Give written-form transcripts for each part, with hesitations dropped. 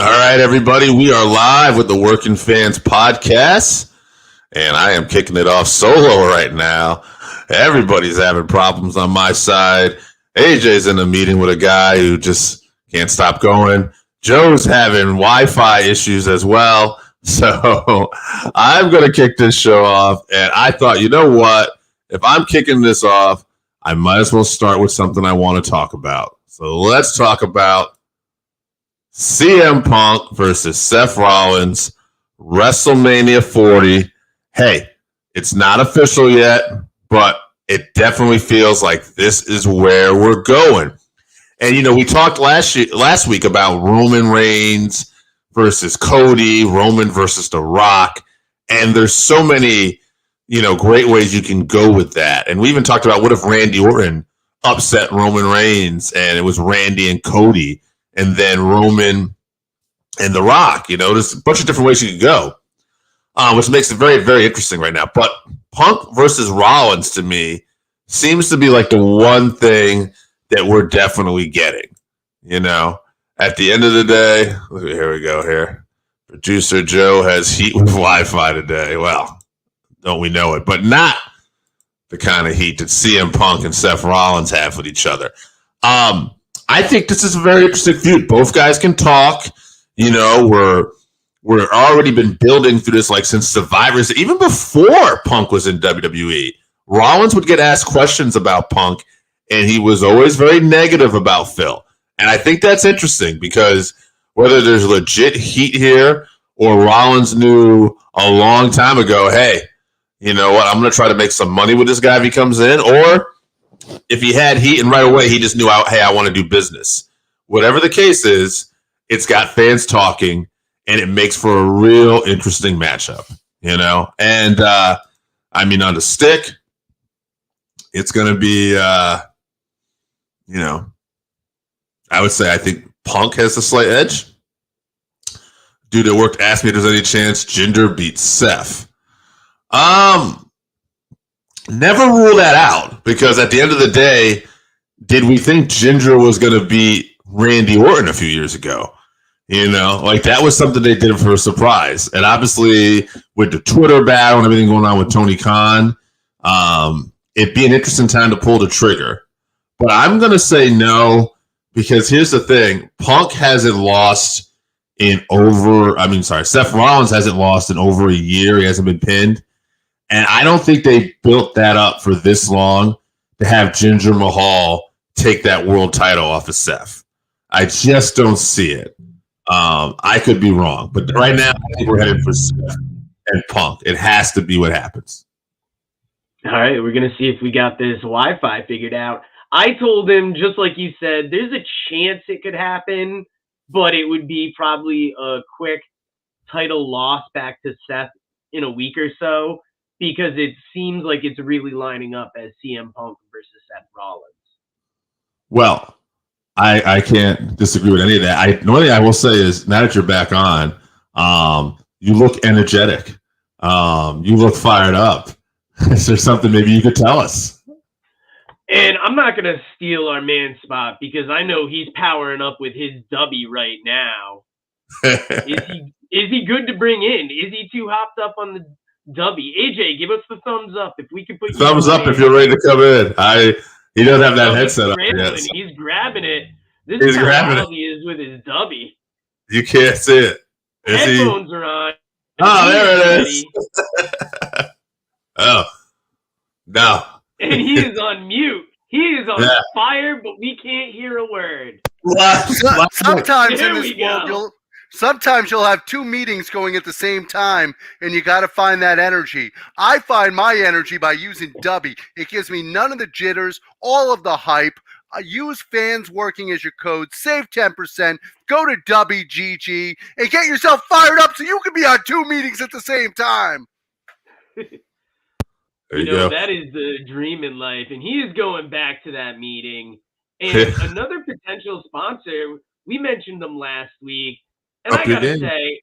All right, everybody, we are live with the Working Fans Podcast, and I am kicking it off solo right now. Everybody's having problems on my side. AJ's in a meeting with a guy who just can't stop going. Joe's having Wi-Fi issues as well. So I'm going to kick this show off, and I thought, you know what? If I'm kicking this off, I might as well start with something I want to talk about. So let's talk about CM Punk versus Seth Rollins, WrestleMania 40. Hey, it's not official yet, but it definitely feels like this is where we're going. And, you know, we talked last week about Roman Reigns versus Cody, Roman versus The Rock, and there's so many, you know, great ways you can go with that. And we even talked about what if Randy Orton upset Roman Reigns and it was Randy and Cody, and then Roman and The Rock. You know, there's a bunch of different ways you could go, which makes it very, very interesting right now. But Punk versus Rollins, to me, seems to be like the one thing that we're definitely getting. You know, at the end of the day, here we go here. Producer Joe has heat with Wi-Fi today. Well, don't we know it? But not the kind of heat that CM Punk and Seth Rollins have with each other. I think this is a very interesting feud. Both guys can talk. You know, we're already been building through this like since Survivors, even before Punk was in WWE. Rollins would get asked questions about Punk, and he was always very negative about Phil. And I think that's interesting because whether there's legit heat here or Rollins knew a long time ago, hey, you know what, I'm going to try to make some money with this guy if he comes in, or if he had heat and right away he just knew, hey, I want to do business. Whatever the case is, it's got fans talking, and it makes for a real interesting matchup, you know? And, I mean, on the stick, it's going to be, you know, I would say I think Punk has the slight edge. Dude at work asked me if there's any chance Jinder beats Seth. Never rule that out, because at the end of the day, did we think Jinder was going to beat Randy Orton a few years ago? You know, like that was something they did for a surprise. And obviously with the Twitter battle and everything going on with Tony Khan, it'd be an interesting time to pull the trigger. But I'm going to say no, because here's the thing. Punk hasn't lost Seth Rollins hasn't lost in over a year. He hasn't been pinned. And I don't think they built that up for this long to have Jinder Mahal take that world title off of Seth. I just don't see it. I could be wrong. But right now, I think we're headed for Seth and Punk. It has to be what happens. All right, we're going to see if we got this Wi-Fi figured out. I told him, just like you said, there's a chance it could happen, but it would be probably a quick title loss back to Seth in a week or so, because it seems like it's really lining up as CM Punk versus Seth Rollins. Well, I can't disagree with any of that. The only thing I will say is, now that you're back on, you look energetic. You look fired up. Is there something maybe you could tell us? And I'm not going to steal our man's spot, because I know he's powering up with his dubby right now. Is he good to bring in? Is he too hopped up on the dubby? AJ, give us the thumbs up if we can put thumbs up if you're ready to come in. He doesn't have that headset up yet. He's grabbing it. This is how he is with his dubby. You can't see it. Headphones are on. Oh, there it is. Oh, no. And he is on mute. He is on fire, but we can't hear a word. Sometimes in this world, sometimes you'll have two meetings going at the same time, and you got to find that energy. I find my energy by using Dubby. It gives me none of the jitters, all of the hype. Use fans working as your code. Save 10%. Go to WGG and get yourself fired up so you can be on two meetings at the same time. You know, that is the dream in life, and he is going back to that meeting. And another potential sponsor, we mentioned them last week, and I gotta say,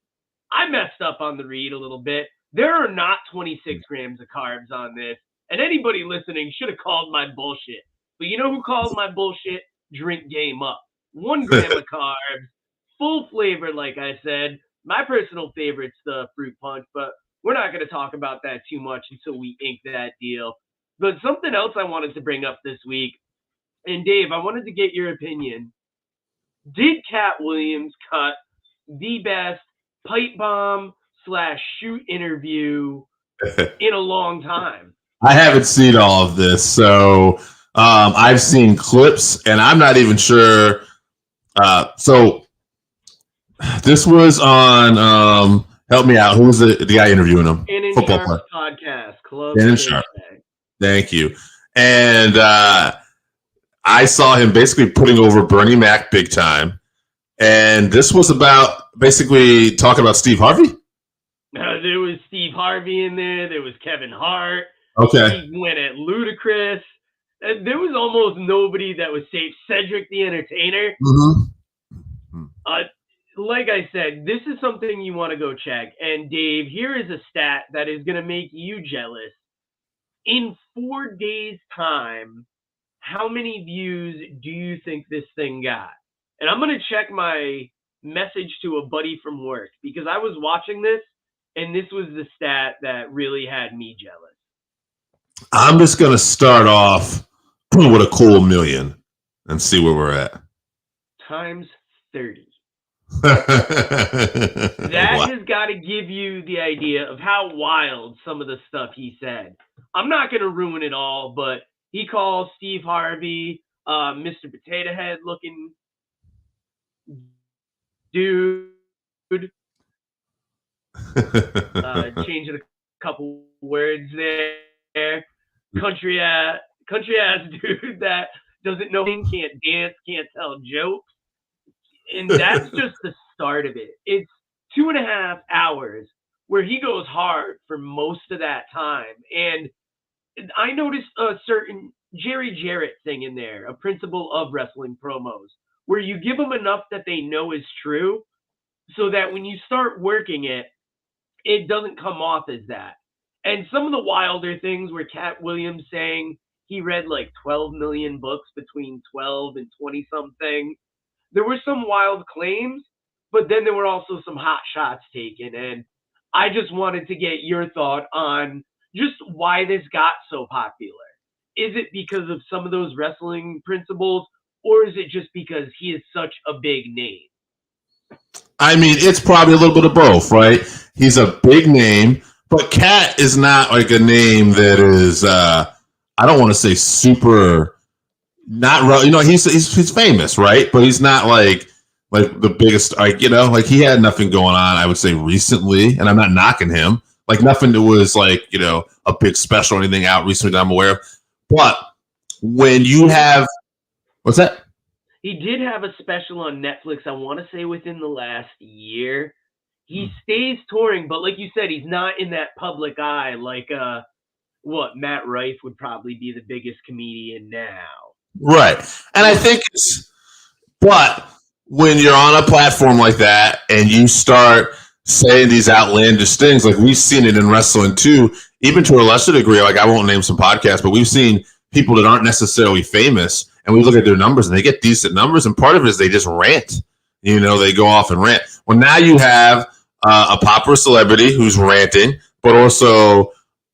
I messed up on the read a little bit. There are not 26 grams of carbs on this, and anybody listening should have called my bullshit. But you know who called my bullshit? Drink Game Up. 1 gram of carbs, full flavor, like I said. My personal favorite's the fruit punch, but we're not going to talk about that too much until we ink that deal. But something else I wanted to bring up this week, and Dave, I wanted to get your opinion. Did Cat Williams cut the best pipe bomb / shoot interview in a long time? I haven't seen all of this, so I've seen clips, and I'm not even sure. So this was on. Help me out. Who was the guy interviewing him? Football player. Podcast Club. Thank you. And I saw him basically putting over Bernie Mac big time. And this was about basically talking about Steve Harvey. There was Steve Harvey in there. There was Kevin Hart. Okay. He went at Ludacris. There was almost nobody that was safe. Cedric the Entertainer. Mm-hmm. Like I said, this is something you want to go check. And Dave, here is a stat that is going to make you jealous. In 4 days' time, how many views do you think this thing got? And I'm going to check my message to a buddy from work because I was watching this, and this was the stat that really had me jealous. I'm just going to start off with a cool million and see where we're at. Times 30. That wow. has got to give you the idea of how wild some of the stuff he said. I'm not going to ruin it all, but he calls Steve Harvey Mr. Potato Head looking dude. Changing a couple words there. Country ass dude that doesn't know him, can't dance, can't tell jokes. And that's just the start of it. It's 2.5 hours where he goes hard for most of that time. And I noticed a certain Jerry Jarrett thing in there, a principle of wrestling promos, where you give them enough that they know is true so that when you start working it, it doesn't come off as that. And some of the wilder things were Cat Williams saying he read like 12 million books between 12 and 20 something. There were some wild claims, but then there were also some hot shots taken. And I just wanted to get your thought on just why this got so popular. Is it because of some of those wrestling principles, or is it just because he is such a big name? I mean, it's probably a little bit of both, right? He's a big name, but Cat is not like a name that is, I don't want to say super... Not, you know, he's famous, right? But he's not like the biggest, like, you know, like he had nothing going on, I would say, recently, and I'm not knocking him. Like nothing that was like, you know, a big special or anything out recently that I'm aware of. But when you have, what's that? He did have a special on Netflix, I want to say within the last year. He stays touring, but like you said, he's not in that public eye like Matt Rife would probably be the biggest comedian now. Right. And I think but when you're on a platform like that and you start saying these outlandish things, like we've seen it in wrestling too, even to a lesser degree, like I won't name some podcasts, but we've seen people that aren't necessarily famous and we look at their numbers and they get decent numbers. And part of it is they just rant, you know, they go off and rant. Well, now you have a popular celebrity who's ranting, but also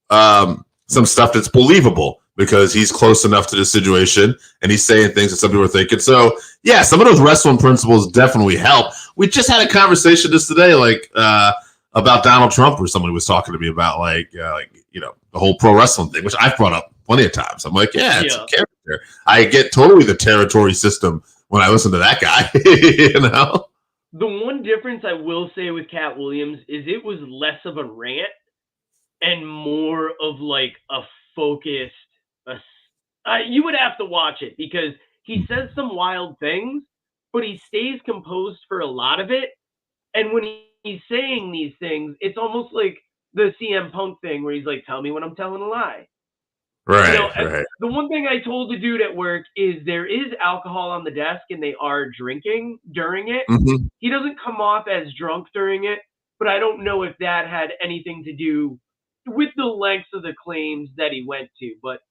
some stuff that's believable, because he's close enough to the situation and he's saying things that some people are thinking. So, yeah, some of those wrestling principles definitely help. We just had a conversation just today, like about Donald Trump, where somebody was talking to me about, like you know, the whole pro wrestling thing, which I've brought up plenty of times. I'm like, yeah, it's a character. I get totally the territory system when I listen to that guy, you know? The one difference I will say with Cat Williams is it was less of a rant and more of like a focused, you would have to watch it because he says some wild things, but he stays composed for a lot of it. And when he's saying these things, it's almost like the CM Punk thing where he's like, tell me when I'm telling a lie. Right, you know, right. The one thing I told the dude at work is there is alcohol on the desk and they are drinking during it. Mm-hmm. He doesn't come off as drunk during it, but I don't know if that had anything to do with the lengths of the claims that he went to. But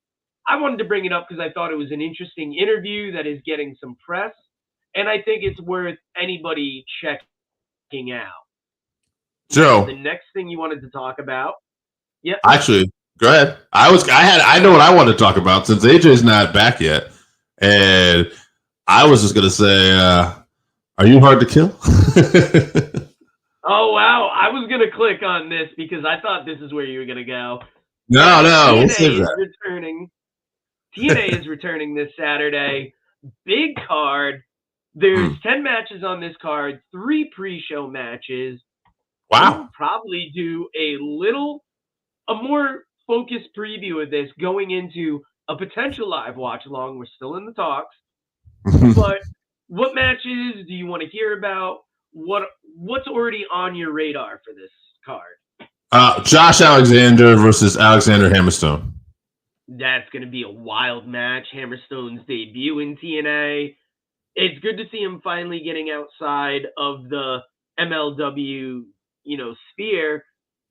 I wanted to bring it up because I thought it was an interesting interview that is getting some press. and I think it's worth anybody checking out. Joe, the next thing you wanted to talk about. Yep. Actually, go ahead. I know what I want to talk about since AJ's not back yet, and I was just gonna say, are you hard to kill? Oh wow! I was gonna click on this because I thought this is where you were gonna go. No, we'll save TNA is that. returning. TNA is returning this Saturday. Big card. There's 10 matches on this card, 3 pre-show matches. Wow. We'll probably do a more focused preview of this going into a potential live watch along. We're still in the talks. But what matches do you want to hear about? What's already on your radar for this card? Josh Alexander versus Alexander Hammerstone. That's going to be a wild match. Hammerstone's debut in TNA. It's good to see him finally getting outside of the MLW, sphere.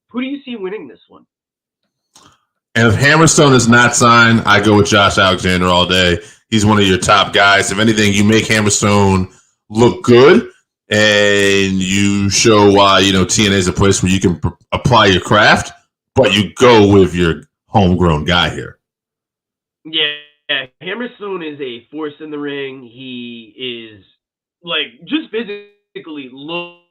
Who do you see winning this one? And if Hammerstone is not signed, I go with Josh Alexander all day. He's one of your top guys. If anything, you make Hammerstone look good, and you show why TNA is a place where you can apply your craft, but you go with your homegrown guy here. Yeah, Hammerstone is a force in the ring. He is just physically looks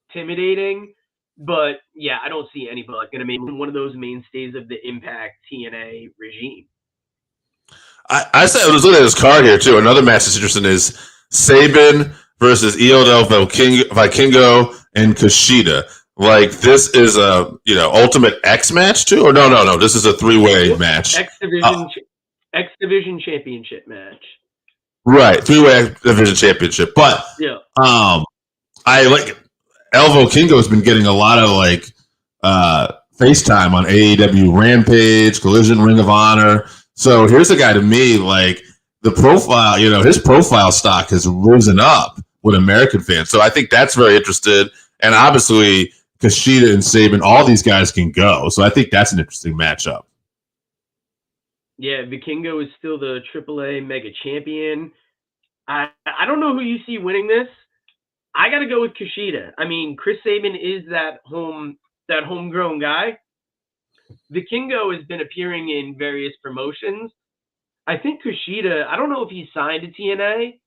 intimidating, but yeah, I don't see anybody going to make one of those mainstays of the Impact TNA regime. I said I was looking at this card here too. Another match that's interesting is Sabin versus Io del Vikingo and Kushida. This is a Ultimate X match too, or no. This is a 3-way match. X Division Championship match. Right, 3-way X Division Championship. But yeah, I like El Vikingo has been getting a lot of FaceTime on AEW Rampage, Collision, Ring of Honor. So here's a guy to me, the profile, his profile stock has risen up with American fans. So I think that's very interesting. And obviously, Kushida and Sabin, all these guys can go. So I think that's an interesting matchup. Yeah, Vikingo is still the AAA Mega Champion. I don't know who you see winning this. I got to go with Kushida. I mean, Chris Sabin is that homegrown guy. Vikingo has been appearing in various promotions. I think Kushida, I don't know if he's signed to TNA,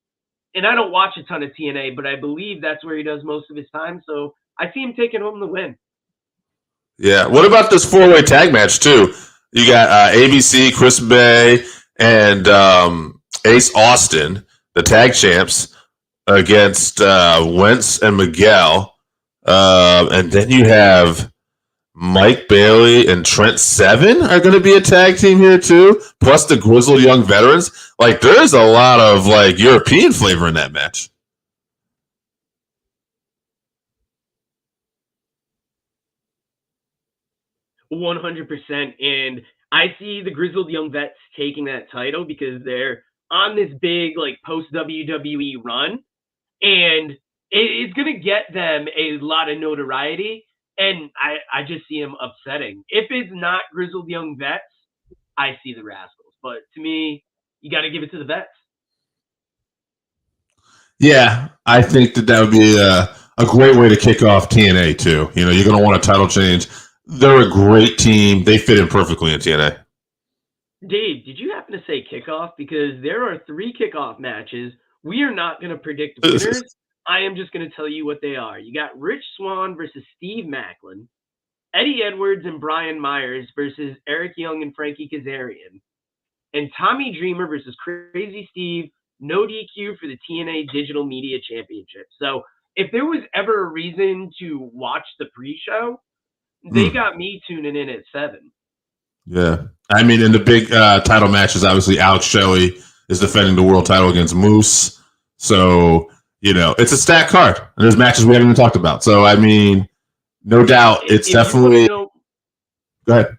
and I don't watch a ton of TNA, but I believe that's where he does most of his time. So I see him taking home the win. Yeah. What about this 4-way tag match too? You got ABC, Chris Bay, and Ace Austin, the tag champs, against Wentz and Miguel. And then you have Mike Bailey and Trent Seven are going to be a tag team here too, plus the grizzled young veterans. There's a lot of European flavor in that match. $100%. And I see the grizzled young vets taking that title because they're on this big post WWE run, and it's going to get them a lot of notoriety. And I just see him upsetting. If it's not grizzled young vets, I see the Rascals. But to me, you got to give it to the vets. Yeah, I think that would be a great way to kick off TNA too. You're going to want a title change. They're a great team. They fit in perfectly in TNA. Dave, did you happen to say kickoff? Because there are 3 kickoff matches. We are not going to predict winners. I am just going to tell you what they are. You got Rich Swann versus Steve Macklin, Eddie Edwards and Brian Myers versus Eric Young and Frankie Kazarian, and Tommy Dreamer versus Crazy Steve, no DQ for the TNA Digital Media Championship. So if there was ever a reason to watch the pre-show, they got me tuning in at 7. Yeah. I mean, in the big title matches, obviously Alex Shelley is defending the world title against Moose. So, it's a stacked card. And there's matches we haven't even talked about. So, I mean, no doubt it's definitely... Go ahead.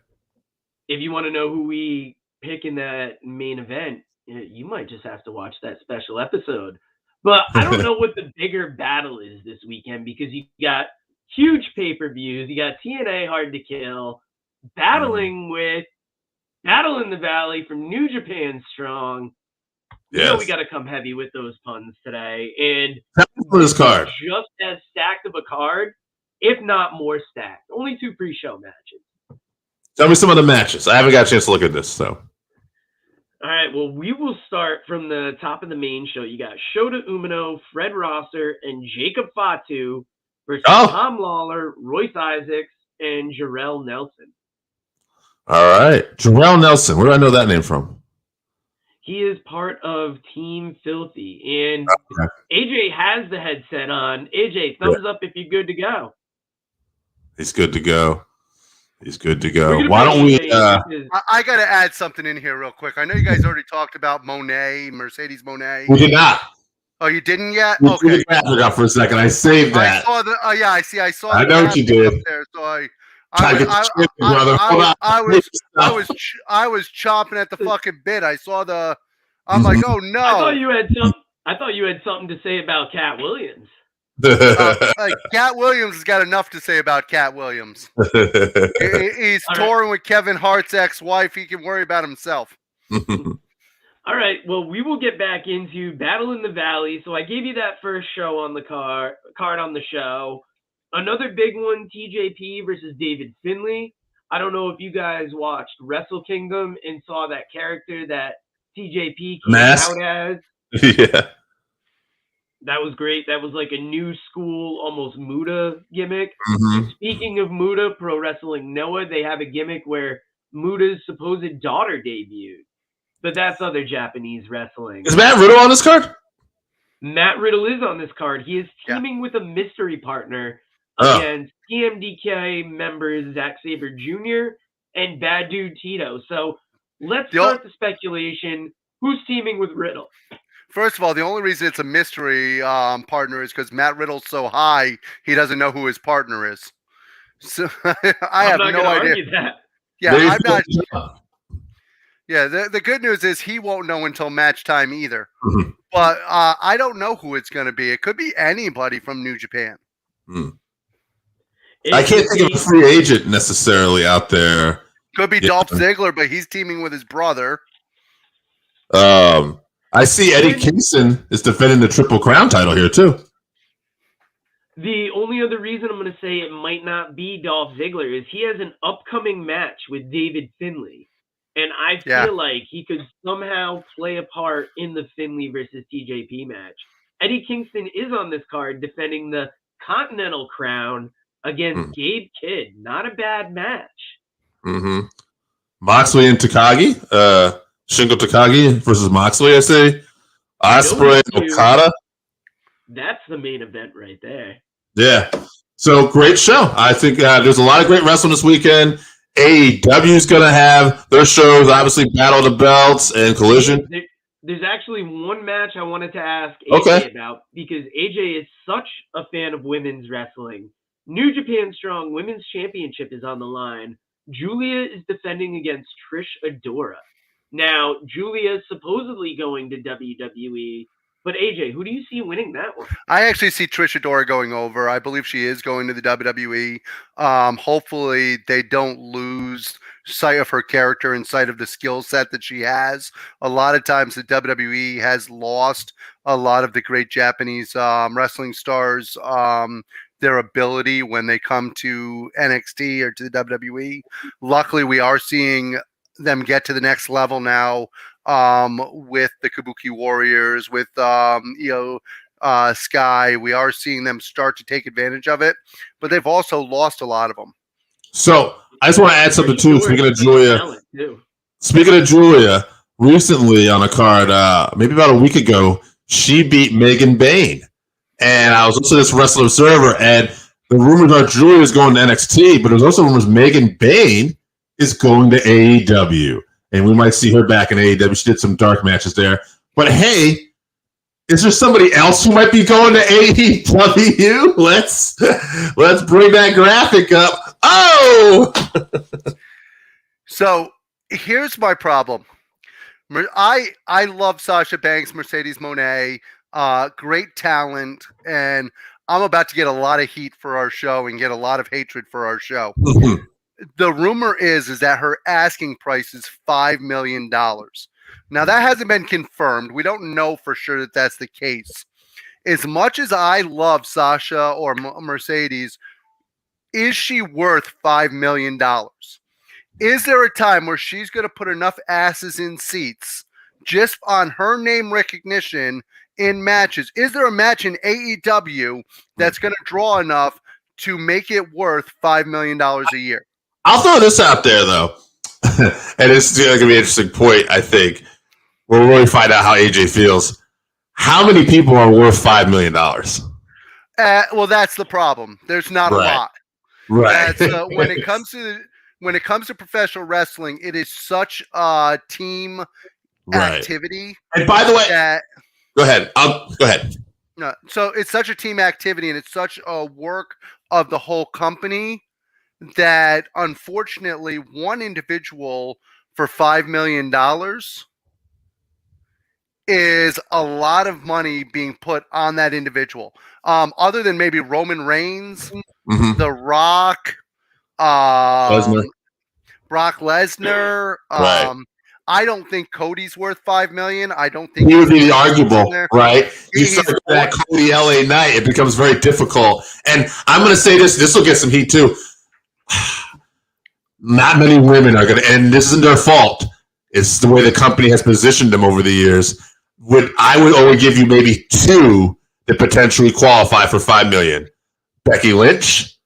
If you want to know who we pick in that main event, you might just have to watch that special episode. But I don't know what the bigger battle is this weekend, because you got huge pay-per-views. You got TNA Hard to Kill battling with Battle in the Valley from New Japan Strong. Yes. You know we got to come heavy with those puns today. And for this card, just as stacked of a card, if not more stacked. Only 2 pre-show matches. Tell me some of the matches. I haven't got a chance to look at this, so. All right, well, we will start from the top of the main show. You got Shota Umino, Fred Rosser, and Jacob Fatu versus Tom Lawler, Royce Isaacs, and Jarrell Nelson. All right. Jarrell Nelson. Where do I know that name from? He is part of Team Filthy. And AJ has the headset on. AJ, thumbs up if you're good to go. He's good to go. He's good to go. Why don't we... I got to add something in here real quick. I know you guys already talked about Mercedes Mone. We did not. Oh, you didn't yet? We okay. I forgot for a second. I saved that. I saw the. Yeah, I see. I saw. I know what you did. There, so I was chopping at the fucking bit. I saw the. I'm like, oh no! I thought you had something to say about Cat Williams. Cat Williams has got enough to say about Cat Williams. He's touring with Kevin Hart's ex-wife. He can worry about himself. All right. Well, we will get back into Battle in the Valley. So I gave you that first show on the card on the show. Another big one, TJP versus David Finlay. I don't know if you guys watched Wrestle Kingdom and saw that character that TJP came out as. Yeah. That was great. That was like a new school, almost Muda gimmick. Mm-hmm. Speaking of Muda, Pro Wrestling Noah, they have a gimmick where Muda's supposed daughter debuted. But that's other Japanese wrestling. Is Matt Riddle on this card? Matt Riddle is on this card. He is teaming with a mystery partner against TMDK members Zack Sabre Jr. and Bad Dude Tito. So let's start the speculation. Who's teaming with Riddle? First of all, the only reason it's a mystery partner is because Matt Riddle's so high, he doesn't know who his partner is. So I have no idea. That. Yeah, I'm not. Yeah, the good news is he won't know until match time either. Mm-hmm. But I don't know who it's going to be. It could be anybody from New Japan. I can't think of a free agent necessarily out there. Could be Dolph Ziggler, but he's teaming with his brother. I see Eddie Kingston is defending the Triple Crown title here, too. The only other reason I'm going to say it might not be Dolph Ziggler is he has an upcoming match with David Finlay. And I feel like he could somehow play a part in the Finlay versus TJP match. Eddie Kingston is on this card defending the Continental Crown against Gabe Kidd. Not a bad match. Mm-hmm. Moxley and Takagi. Shingo Takagi versus Moxley, I say. Ospreay and Okada. That's the main event right there. Yeah. So, great show. I think there's a lot of great wrestling this weekend. AEW is going to have their shows, obviously, Battle of the Belts and Collision. There's actually one match I wanted to ask AJ about because AJ is such a fan of women's wrestling. New Japan Strong Women's Championship is on the line. Julia is defending against Trish Adora. Now, Julia is supposedly going to WWE, but AJ, who do you see winning that one? I actually see Trish Adora going over. I believe she is going to the WWE. Hopefully, they don't lose sight of her character and sight of the skill set that she has. A lot of times, the WWE has lost a lot of the great Japanese wrestling stars. Their ability when they come to NXT or to the WWE. Luckily, we are seeing them get to the next level now with the Kabuki Warriors, with Sky. We are seeing them start to take advantage of it, but they've also lost a lot of them. So I just want to add something too. Speaking of Julia, recently on a card, maybe about a week ago, she beat Megan Bayne. And I was listening to this Wrestler Observer, and the rumors are Julia is going to NXT, but there's also rumors Megan Bayne is going to AEW. And we might see her back in AEW. She did some dark matches there. But hey, is there somebody else who might be going to AEW? Let's bring that graphic up. Oh! So here's my problem. I love Sasha Banks, Mercedes Mone. Great talent, and I'm about to get a lot of heat for our show and get a lot of hatred for our show. the rumor is that her asking price is $5 million. Now, that hasn't been confirmed. We don't know for sure that that's the case. As much as I love Sasha or Mercedes, is she worth $5 million? Is there a time where she's going to put enough asses in seats just on her name recognition in matches? Is there a match in AEW that's going to draw enough to make it worth $5 million a year? I'll throw this out there, though. And it's going to be an interesting point, I think. We'll really find out how AJ feels. How many people are worth $5 million? Well, that's the problem. There's not a lot. Right. When it comes to professional wrestling, it is such a team activity. And by the way, go ahead. Go ahead. No, so it's such a team activity, and it's such a work of the whole company that, unfortunately, one individual for $5 million is a lot of money being put on that individual. Other than maybe Roman Reigns, The Rock, Brock Lesnar. I don't think Cody's worth $5 million. I don't think he would be arguable, right? You start that Cody LA Knight, it becomes very difficult. And I'm going to say this. This will get some heat too. Not many women are going to, and this isn't their fault. It's the way the company has positioned them over the years. I would only give you maybe two that potentially qualify for $5 million. Becky Lynch,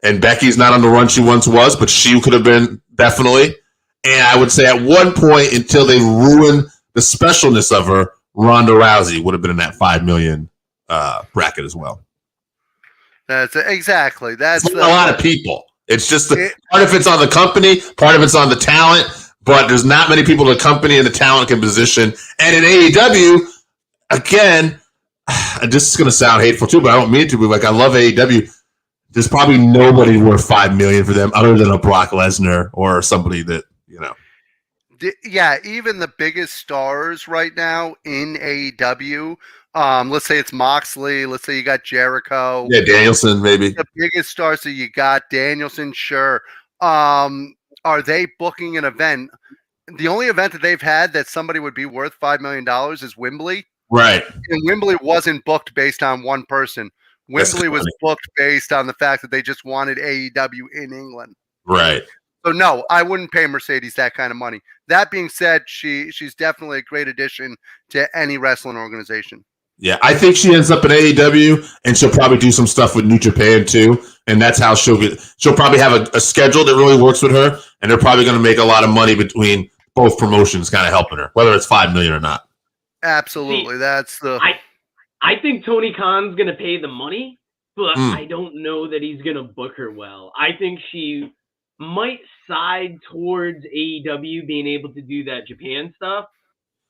and Becky's not on the run she once was, but she could have been definitely. And I would say at one point, until they ruin the specialness of her, Ronda Rousey would have been in that $5 million bracket as well. That's exactly. That's a lot of people. It's just part of it's on the company, part of it's on the talent, but there's not many people the company and the talent can position. And in AEW, again, this is going to sound hateful too, but I don't mean to be like, I love AEW. There's probably nobody worth $5 million for them other than a Brock Lesnar or somebody that, you know. Yeah, even the biggest stars right now in AEW, let's say it's Moxley, let's say you got Jericho. Yeah, Danielson, maybe. The biggest stars that you got, Danielson, sure. Are they booking an event? The only event that they've had that somebody would be worth $5 million is Wembley. Right. And Wembley wasn't booked based on one person. Wembley was booked based on the fact that they just wanted AEW in England. Right. So, no, I wouldn't pay Mercedes that kind of money. That being said, she's definitely a great addition to any wrestling organization. Yeah, I think she ends up in AEW, and she'll probably do some stuff with New Japan too, and that's how she'll probably have a schedule that really works with her, and they're probably going to make a lot of money between both promotions kind of helping her, whether it's $5 million or not. Absolutely. That's the... I think Tony Khan's going to pay the money, but I don't know that he's going to book her well. I think she might side towards AEW being able to do that Japan stuff.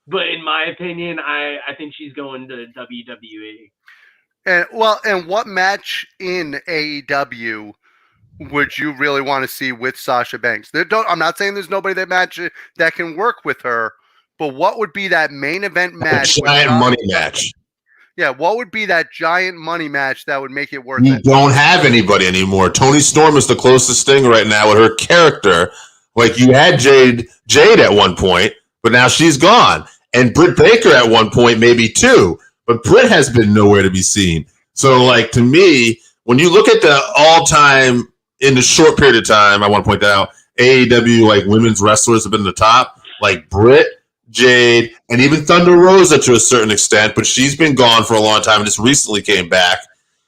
But in my opinion, I think she's going to WWE. And what match in AEW would you really want to see with Sasha Banks? I'm not saying there's nobody that can work with her, but what would be that main event match? A giant money match. Yeah, what would be that giant money match that would make it worth it? You don't have anybody anymore. Toni Storm is the closest thing right now with her character. Like, you had Jade at one point, but now she's gone. And Britt Baker at one point, maybe too. But Britt has been nowhere to be seen. So, like, to me, when you look at the all-time, in the short period of time, I want to point that out, AEW, like, women's wrestlers have been the top. Like, Britt, Jade, and even Thunder Rosa to a certain extent, but she's been gone for a long time and just recently came back.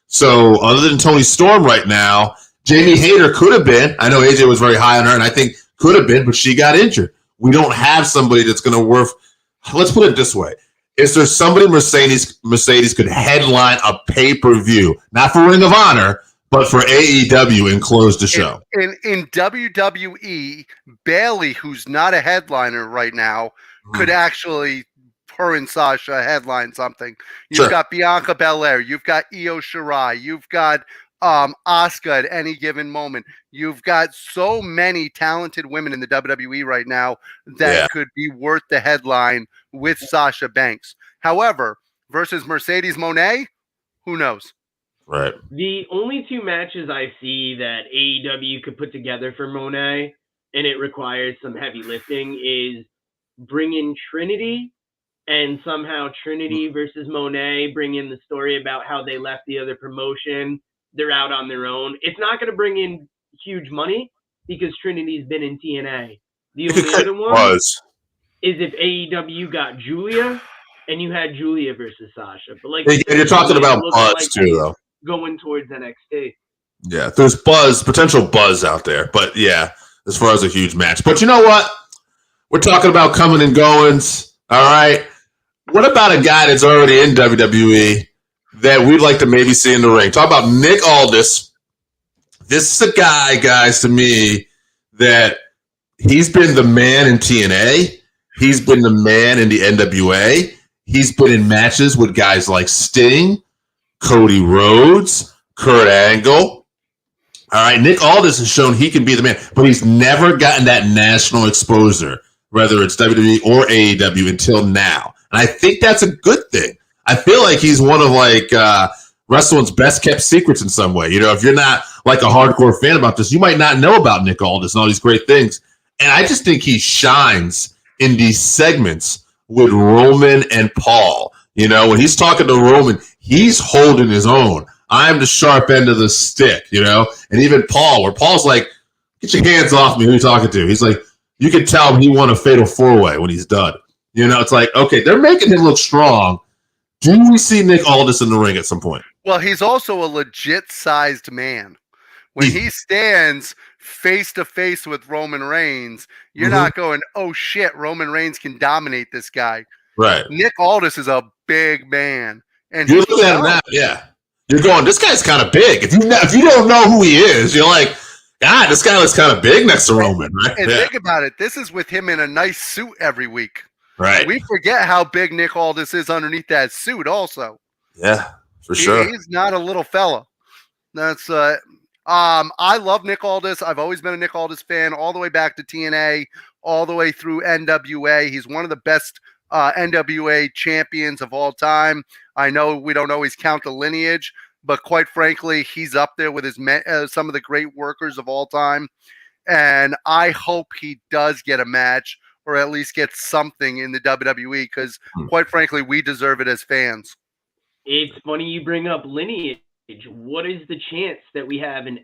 So, other than Toni Storm right now, Jamie Hayter could have been. I know AJ was very high on her, and I think could have been, but she got injured. We don't have somebody that's going to worth. Let's put it this way. Is there somebody Mercedes could headline a pay-per-view, not for Ring of Honor, but for AEW and close the show? In WWE, Bayley, who's not a headliner right now, could actually, her and Sasha, headline something. You've got Bianca Belair. You've got Io Shirai. You've got Asuka at any given moment. You've got so many talented women in the WWE right now that could be worth the headline with Sasha Banks. However, versus Mercedes Mone, who knows? Right. The only two matches I see that AEW could put together for Monet, and it requires some heavy lifting, is bring in Trinity, and somehow Trinity versus Monet bring in the story about how they left the other promotion. They're out on their own. It's not going to bring in huge money because Trinity's been in TNA. The only other one is if AEW got Julia and you had Julia versus Sasha. But like you're talking about buzz too, though. Going towards NXT. Yeah, there's potential buzz out there. But yeah, as far as a huge match. But you know what? We're talking about coming and goings. All right. What about a guy that's already in WWE that we'd like to maybe see in the ring? Talk about Nick Aldis. This is a guy, guys, to me, that he's been the man in TNA. He's been the man in the NWA. He's been in matches with guys like Sting, Cody Rhodes, Kurt Angle. All right, Nick Aldis has shown he can be the man, but he's never gotten that national exposure, whether it's WWE or AEW, until now. And I think that's a good thing. I feel like he's one of wrestling's best kept secrets in some way. You know, if you're not like a hardcore fan about this, you might not know about Nick Aldis and all these great things. And I just think he shines in these segments with Roman and Paul. You know, when he's talking to Roman, he's holding his own. I'm the sharp end of the stick, you know? And even Paul, where Paul's like, get your hands off me, who are you talking to? He's like, you can tell he won a fatal four-way when he's done. You know, it's like, okay, they're making him look strong. Do we see Nick Aldis in the ring at some point? Well, he's also a legit-sized man. When he stands face-to-face with Roman Reigns, you're not going, oh, shit, Roman Reigns can dominate this guy. Right. Nick Aldis is a big man. And you're looking at him now, yeah. You're going, this guy's kind of big. If you don't know who he is, you're like, God, this guy looks kind of big next to Roman, right? And think about it. This is with him in a nice suit every week. Right. We forget how big Nick Aldis is underneath that suit also. Yeah, for sure. He's not a little fella. That's I love Nick Aldis. I've always been a Nick Aldis fan all the way back to TNA, all the way through NWA. He's one of the best NWA champions of all time. I know we don't always count the lineage, but quite frankly, he's up there with his some of the great workers of all time. And I hope he does get a match or at least get something in the WWE because, quite frankly, we deserve it as fans. It's funny you bring up lineage. What is the chance that we have an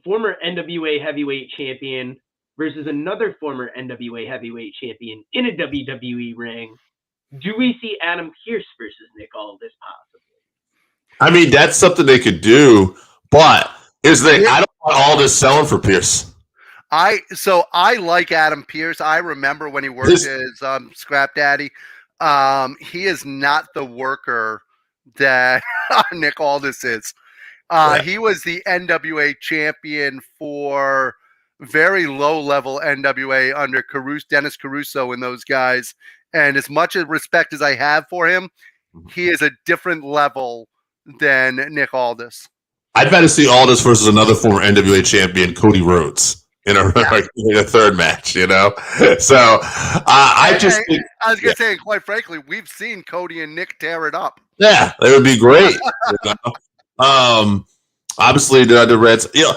former NWA heavyweight champion versus another former NWA heavyweight champion in a WWE ring? Do we see Adam Pearce versus Nick Aldis possibly? I mean, that's something they could do, but I don't want Aldis selling for Pearce. I like Adam Pearce. I remember when he worked as Scrap Daddy. He is not the worker that Nick Aldis is. He was the NWA champion for very low-level NWA under Dennis Caruso and those guys. And as much respect as I have for him, he is a different level than Nick Aldis. I'd better see Aldis versus another former NWA champion, Cody Rhodes, in a third match, you know? So I was going to say, quite frankly, we've seen Cody and Nick tear it up. Yeah, they would be great. You know? Obviously, the Reds. You know,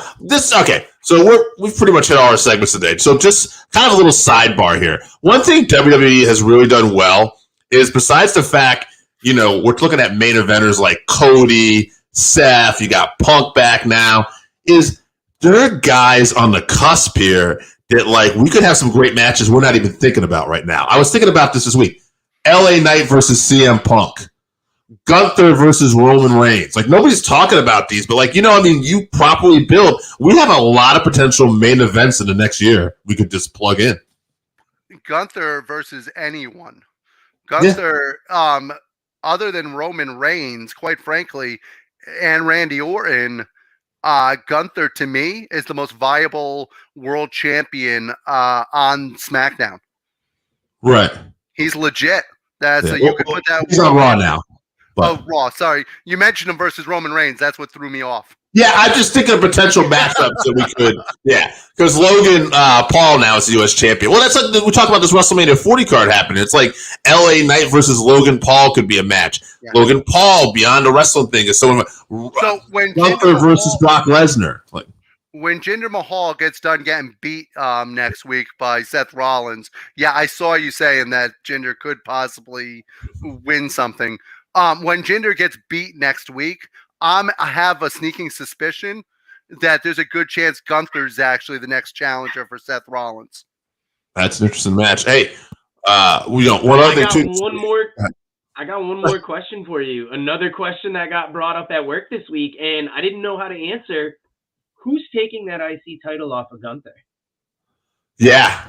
okay. So we've pretty much hit all our segments today. So just kind of a little sidebar here. One thing WWE has really done well is, besides the fact, you know, we're looking at main eventers like Cody, Seth, you got Punk back now, is there are guys on the cusp here that, like, we could have some great matches we're not even thinking about right now. I was thinking about this week. LA Knight versus CM Punk. Gunther versus Roman Reigns. Like, nobody's talking about these, but, like, you know, I mean, you properly build. We have a lot of potential main events in the next year we could just plug in. Gunther versus anyone. Gunther, other than Roman Reigns, quite frankly, and Randy Orton, Gunther, to me, is the most viable world champion on SmackDown. Right. He's legit. You could put that. He's on Raw now. But. Oh, Raw. Sorry. You mentioned him versus Roman Reigns. That's what threw me off. Yeah, I'm just thinking of potential matchups that we could. Yeah, because Logan Paul now is the U.S. champion. Well, that's like we talked about this WrestleMania 40 card happening. It's like L.A. Knight versus Logan Paul could be a match. Yeah. Logan Paul beyond the wrestling thing is someone. So when Gunther versus Brock Lesnar, like when Jinder Mahal gets done getting beat next week by Seth Rollins, yeah, I saw you saying that Jinder could possibly win something. When Jinder gets beat next week, I have a sneaking suspicion that there's a good chance Gunther's actually the next challenger for Seth Rollins. That's an interesting match. Hey, what other thing too? I got one more question for you. Another question that got brought up at work this week, and I didn't know how to answer. Who's taking that IC title off of Gunther? Yeah.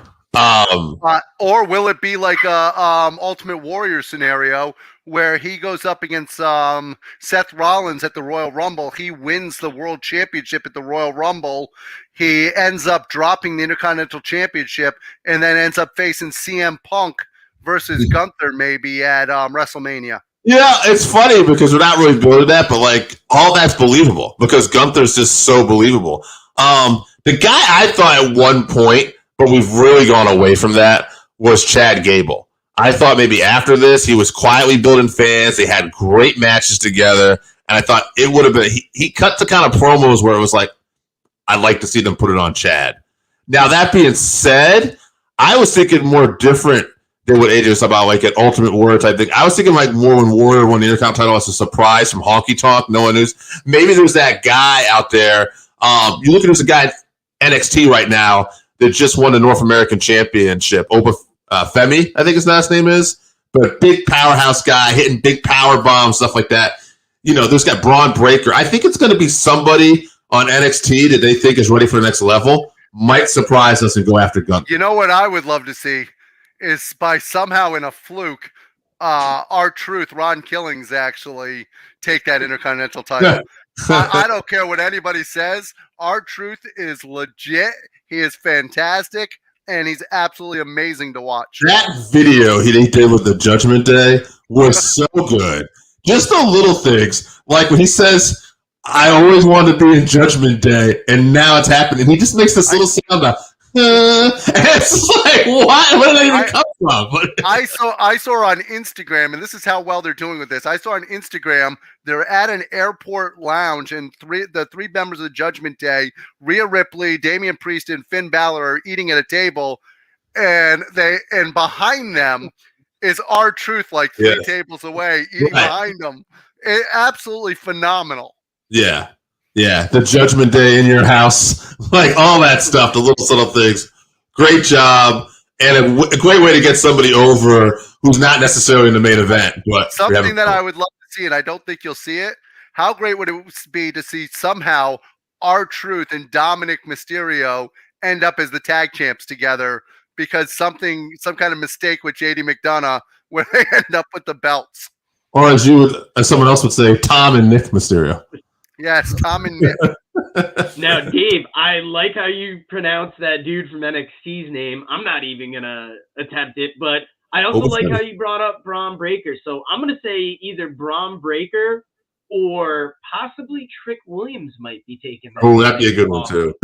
Or will it be like a Ultimate Warrior scenario where he goes up against Seth Rollins at the Royal Rumble? He wins the World Championship at the Royal Rumble. He ends up dropping the Intercontinental Championship and then ends up facing CM Punk versus Gunther maybe at WrestleMania. Yeah, it's funny because we're not really building that, but like all that's believable because Gunther's just so believable. The guy I thought at one point, but we've really gone away from that, was Chad Gable. I thought maybe after this he was quietly building fans. They had great matches together, and I thought it would have been. He cut the kind of promos where it was like, I'd like to see them put it on Chad. Now that being said, I was thinking more different than what AJ was about, like an Ultimate Warrior type thing. I was thinking like more when Warrior won the Intercontinental title as a surprise from Honky Tonk. No one knows. Maybe there's that guy out there. You look at there's a guy at NXT right now that just won the North American Championship. Oba Femi, I think his last name is. But big powerhouse guy, hitting big power bombs, stuff like that. You know, there's got Braun Breaker. I think it's going to be somebody on NXT that they think is ready for the next level. Might surprise us and go after Gunther. You know what I would love to see is by somehow in a fluke, R-Truth, Ron Killings actually take that Intercontinental title. I don't care what anybody says. R-Truth is legit. He is fantastic, and he's absolutely amazing to watch. That video he did with the Judgment Day was so good. Just the little things, like when he says, I always wanted to be in Judgment Day, and now it's happening. He just makes this little sound of, and it's like, what? Where did that even come from? I saw on Instagram, and this is how well they're doing with this. I saw on Instagram they're at an airport lounge, and the three members of the Judgment Day, Rhea Ripley, Damian Priest, and Finn Balor are eating at a table, and behind them is R-Truth like three tables away, eating behind them. Absolutely phenomenal. Yeah. Yeah, the Judgment Day in your house, like all that stuff, the little subtle things. Great job, and a great way to get somebody over who's not necessarily in the main event. But something that I would love to see, and I don't think you'll see it. How great would it be to see somehow R-Truth and Dominic Mysterio end up as the tag champs together because some kind of mistake with JD McDonough where they end up with the belts. Or as someone else would say, Tom and Nick Mysterio. Yes, Tom and Nick. Now, Dave, I like how you pronounce that dude from NXT's name. I'm not even going to attempt it, but I also like how you brought up Braun Breaker. So I'm going to say either Braun Breaker or possibly Trick Williams might be taking that. Oh, that'd be a good one, too.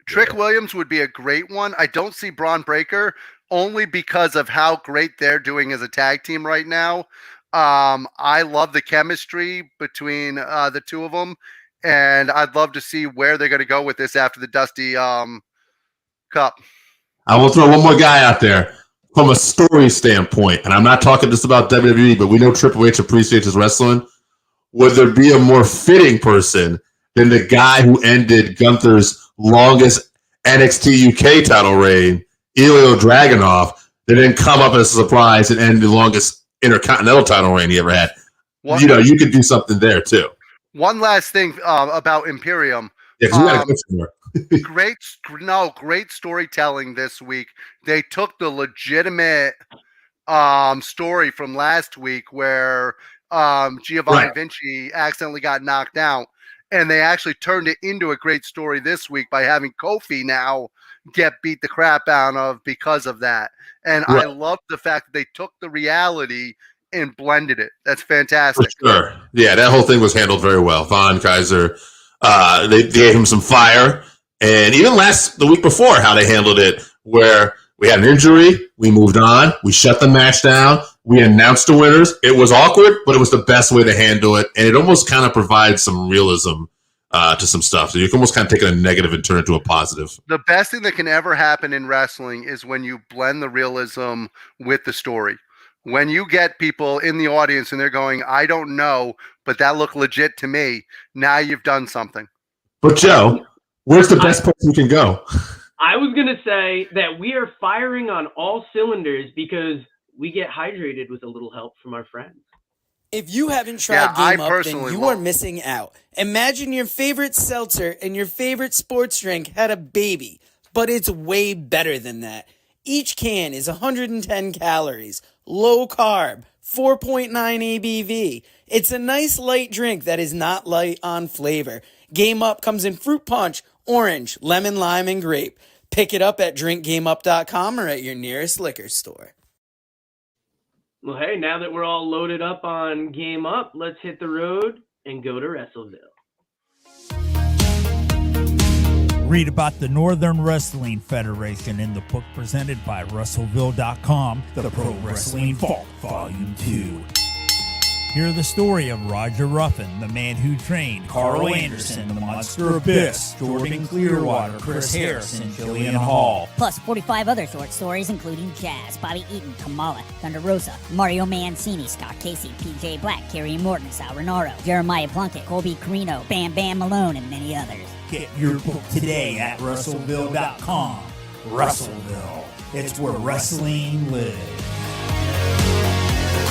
Trick Williams would be a great one. I don't see Braun Breaker only because of how great they're doing as a tag team right now. I love the chemistry between the two of them, and I'd love to see where they're going to go with this after the Dusty Cup. I will throw one more guy out there from a story standpoint, and I'm not talking just about WWE, but we know Triple H appreciates his wrestling. Would there be a more fitting person than the guy who ended Gunther's longest NXT UK title reign, Ilya Dragunov, that then come up as a surprise and end the longest Intercontinental title reign he ever had? You could do something there too. One last thing about Imperium. Yeah, because we got a good somewhere. Great storytelling this week. They took the legitimate story from last week where Giovanni Vinci accidentally got knocked out, and they actually turned it into a great story this week by having Kofi now get beat the crap out of because of that. And I love the fact that they took the reality and blended it. That's fantastic. For sure. Yeah, that whole thing was handled very well. Von Kaiser They gave him some fire. And even the week before, how they handled it, where we had an injury, we moved on, we shut the match down, we announced the winners. It was awkward, but it was the best way to handle it. And it almost kind of provides some realism to some stuff. So you can almost kind of take a negative and turn it to a positive. The best thing that can ever happen in wrestling is when you blend the realism with the story. When you get people in the audience and they're going, I don't know, but that looked legit to me. Now you've done something. But Joe, where's the best place you can go? I was going to say that we are firing on all cylinders because we get hydrated with a little help from our friends. If you haven't tried Game Up, then you are missing out. Imagine your favorite seltzer and your favorite sports drink had a baby, but it's way better than that. Each can is 110 calories, low carb, 4.9 ABV. It's a nice light drink that is not light on flavor. Game Up comes in fruit punch, orange, lemon, lime, and grape. Pick it up at drinkgameup.com or at your nearest liquor store. Well, hey, now that we're all loaded up on Game Up, let's hit the road and go to Wrestleville. Read about the Northern Wrestling Federation in the book presented by Wrestleville.com, The Pro Wrestling Vault, Volume 2. Hear the story of Roger Ruffin, the man who trained Carl Anderson, the Monster Abyss, Jordan Clearwater, Chris Harrison, Jillian Hall. Plus 45 other short stories including Jazz, Bobby Eaton, Kamala, Thunder Rosa, Mario Mancini, Scott Casey, PJ Black, Kerry Morton, Sal Renaro, Jeremiah Plunkett, Colby Carino, Bam Bam Malone, and many others. Get your book today at Wrestleville.com. Wrestleville. It's where wrestling lives.